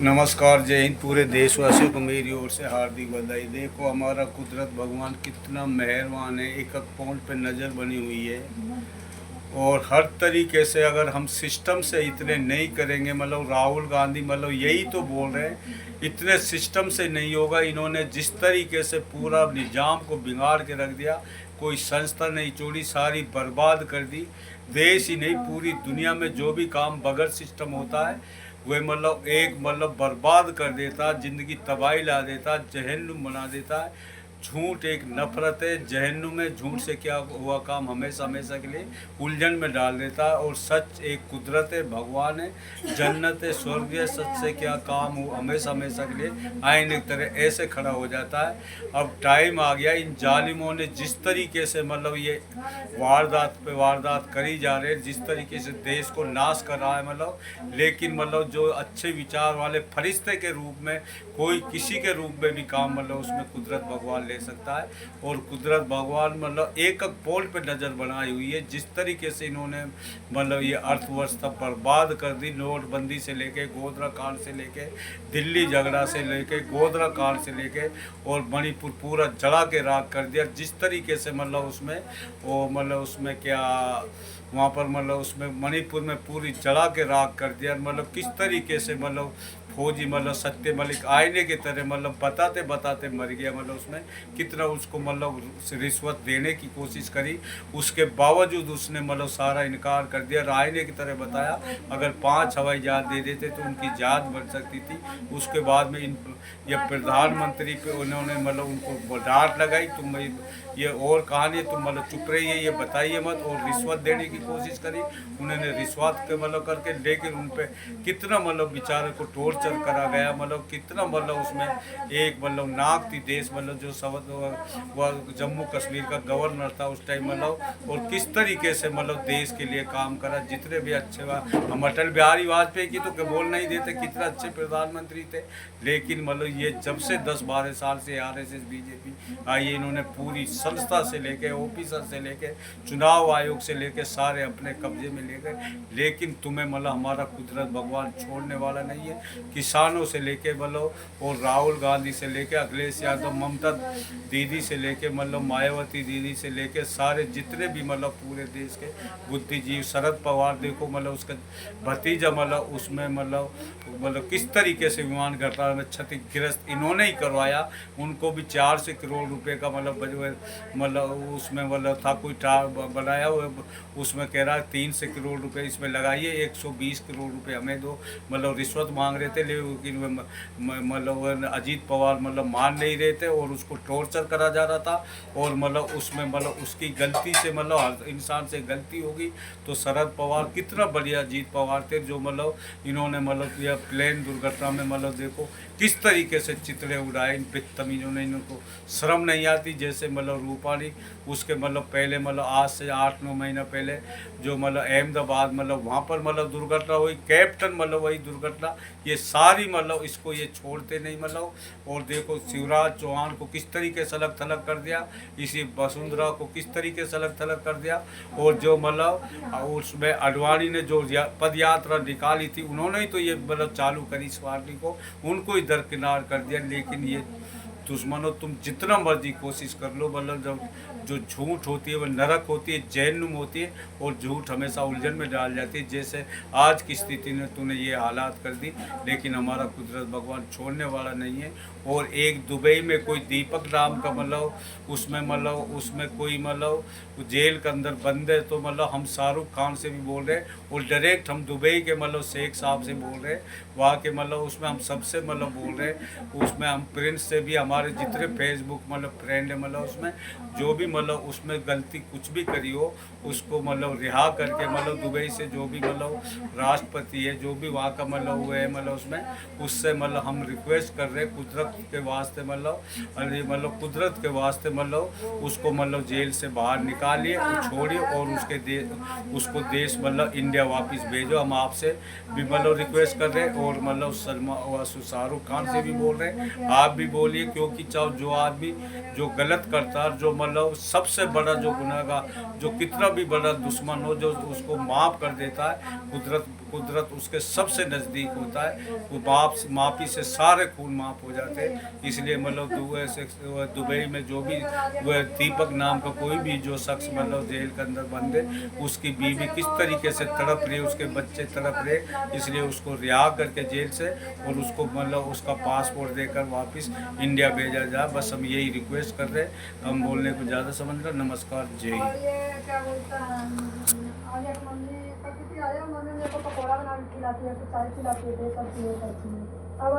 नमस्कार, जय हिंद। पूरे देशवासियों को मेरी ओर से हार्दिक बधाई। देखो हमारा कुदरत भगवान कितना मेहरबान है। एक एक पॉइंट पे नज़र बनी हुई है और हर तरीके से अगर हम सिस्टम से इतने नहीं करेंगे, मतलब राहुल गांधी मतलब यही तो बोल रहे हैं, इतने सिस्टम से नहीं होगा। इन्होंने जिस तरीके से पूरा निज़ाम को बिगाड़ के रख दिया, कोई संस्था नहीं छोड़ी, सारी बर्बाद कर दी। देश ही नहीं, पूरी दुनिया में जो भी काम बगैर सिस्टम होता है वह मतलब एक मतलब बर्बाद कर देता, ज़िंदगी तबाही ला देता, जहन्नुम बना देता है। झूठ एक नफरत है। जहन्नुम में झूठ से क्या हुआ काम हमेशा हमेशा के लिए उलझन में डाल देता है, और सच एक कुदरत है, भगवान है, जन्नत है, स्वर्ग है। सच से क्या काम हो हमेशा हमेशा के लिए आईने की तरह ऐसे खड़ा हो जाता है। अब टाइम आ गया, इन जालिमों ने जिस तरीके से मतलब ये वारदात पे वारदात करी जा रहे हैं, जिस तरीके से देश को नाश कर रहा है मतलब, लेकिन मतलब जो अच्छे विचार वाले फरिश्ते के रूप में कोई किसी के रूप में भी काम मतलब उसमें कुदरत भगवान ले सकता है। और कुदरत भगवान मतलब एक एक पोल पे नज़र बनाई हुई है। जिस तरीके से इन्होंने मतलब ये अर्थव्यवस्था बर्बाद कर दी, नोटबंदी से लेके, गोधरा कांड से लेके, दिल्ली झगड़ा से लेके, गोधरा कांड से लेके, और मणिपुर पूरा जला के राख कर दिया। जिस तरीके से मतलब उसमें वो मतलब उसमें क्या वहाँ पर मतलब उसमें मणिपुर में पूरी जला के राख कर दिया। मतलब किस तरीके से मतलब फौजी मतलब सत्य मलिक आईने की तरह मतलब बताते बताते मर गया। मतलब उसमें कितना उसको मतलब रिश्वत देने की कोशिश करी, उसके बावजूद उसने मतलब सारा इनकार कर दिया। आईने की तरह बताया अगर 5 हवाई जहाज दे देते तो उनकी जात बढ़ सकती थी। उसके बाद में ये प्रधानमंत्री पे उन्होंने मतलब उनको डांट लगाई, तुम ये और कहानी, तुम मतलब चुप रहिए, ये बताइए मत, और रिश्वत देने की कोशिश करी। उन्होंने रिश्वत के मतलब करके, लेकिन उन पर कितना मतलब बेचारे को टॉर्चर करा गया। मतलब कितना मतलब उसमें एक मतलब नाक थी देश मतलब जो वह जम्मू कश्मीर का गवर्नर था उस टाइम मतलब, और किस तरीके से मतलब देश के लिए काम करा। जितने भी अच्छे हम अटल बिहारी वाजपेयी की तो बोल नहीं देते, कितने अच्छे प्रधानमंत्री थे। लेकिन मतलब ये जब से 10-12 साल से आरएसएस बीजेपी आई, इन्होंने पूरी संस्था से लेके, ऑफिसर से लेके, चुनाव आयोग से लेके सारे अपने कब्जे में ले गए। लेकिन तुम्हें मतलब हमारा कुदरत भगवान छोड़ने वाला नहीं है। किसानों से लेके मतलब, और राहुल गांधी से लेके, अखिलेश यादव, ममता दीदी से लेके मतलब मायावती दीदी से लेके सारे जितने भी मतलब पूरे देश के बुद्धिजीवी, शरद पवार देखो मतलब उसका भतीजा मतलब उसमें मतलब किस तरीके से विमान घटना में क्षतिग्रस्त इन्होंने ही करवाया। उनको भी 400 करोड़ रुपए का मतलब उसमें मतलब था कोई बनाया हुआ, उसमें कह रहा है 300 करोड़ रुपए इसमें लगाइए, 120 करोड़ रुपए हमें दो। मतलब रिश्वत मांग रहे थे, लेकिन मतलब अजीत पवार मतलब मान नहीं रहे थे, और उसको टॉर्चर करा जा रहा था। और मतलब उसमें मतलब उसकी गलती से मतलब हर इंसान से गलती होगी। तो शरद पवार कितना बढ़िया अजीत पवार थे, जो मतलब इन्होंने मतलब यह प्लेन दुर्घटना में मतलब देखो किस तरीके से चितड़े उड़ाए। इन बदतमीजों ने, इनको शर्म नहीं आती। जैसे मतलब रूपाली उसके मतलब पहले मतलब आज से 8-9 महीना पहले जो मतलब अहमदाबाद मतलब वहाँ पर मतलब दुर्घटना हुई, कैप्टन मतलब वही दुर्घटना, ये सारी मतलब इसको ये छोड़ते नहीं मतलब। और देखो शिवराज चौहान को किस तरीके से अलग थलग कर दिया, इसी वसुंधरा को किस तरीके से अलग थलग कर दिया। और जो मतलब उसमें अडवाणी ने जो पद यात्रा निकाली थी, उन्होंने ही तो ये मतलब चालू करी इस पार्टी को, उनको ही दरकिनार कर दिया। लेकिन ये दुश्मनों, तुम जितना मर्जी कोशिश कर लो, मतलब जब जो झूठ होती है वह नरक होती है, जहन्नुम होती है, और झूठ हमेशा उलझन में डाल जाती है। जैसे आज की स्थिति ने तूने ये हालात कर दी, लेकिन हमारा कुदरत भगवान छोड़ने वाला नहीं है। और एक दुबई में कोई दीपक नाम का मतलब उसमें कोई मतलब जेल के अंदर बंद है, तो मतलब हम शाहरुख खान से भी बोल रहे हैं, और डायरेक्ट हम दुबई के मतलब शेख साहब से बोल रहे हैं, वहाँ के मतलब उसमें हम सबसे मतलब बोल रहे हैं। उसमें हम प्रिंस से भी, हमारे जितने फेसबुक मतलब फ्रेंड है मतलब उसमें जो भी मतलब उसमें गलती कुछ भी करी हो, उसको मतलब रिहा करके मतलब दुबई से जो भी मतलब राष्ट्रपति है, जो भी वहाँ का मतलब हुए है मतलब उसमें, उससे मतलब हम रिक्वेस्ट कर रहे हैं कुदरत के वास्ते मतलब कुदरत के वास्ते मतलब उसको मतलब जेल से बाहर निकालिए और छोड़िए, और उसको देश मतलब इंडिया वापस भेजो। हम आपसे भी मतलब रिक्वेस्ट कर रहे हैं, और मतलब शाहरुख खान से भी बोल रहे हैं, आप भी बोलिए। क्योंकि चाहो जो आदमी जो गलत करता है, जो मतलब सबसे बड़ा जो गुनहगार, जो कितना भी बड़ा दुश्मन हो, जो उसको माफ़ कर देता है, कुदरत उसके सबसे नज़दीक होता है। वो माफ़ी से सारे खून माफ़ हो जाते हैं। इसलिए मतलब दुबई में जो भी वो दीपक नाम का कोई भी जो शख्स मतलब जेल के अंदर बंद है, उसकी बीवी किस तरीके से तड़प रही, उसके बच्चे तड़प रहे, इसलिए उसको रिहा करके जेल से और उसको मतलब उसका पासपोर्ट देकर वापस इंडिया भेजा जाए। बस हम यही रिक्वेस्ट कर रहे हैं। हम बोलने को ज़्यादा समझ रहे। नमस्कार, जय हिंद। और ये क्या बोलता है, आज एक मम्मी प्रकृति आया, मम्मी मेरे को पकौड़ा बना के खिलाती है, फिर चाय पिलाती है, सब चीज़ें करती है। अब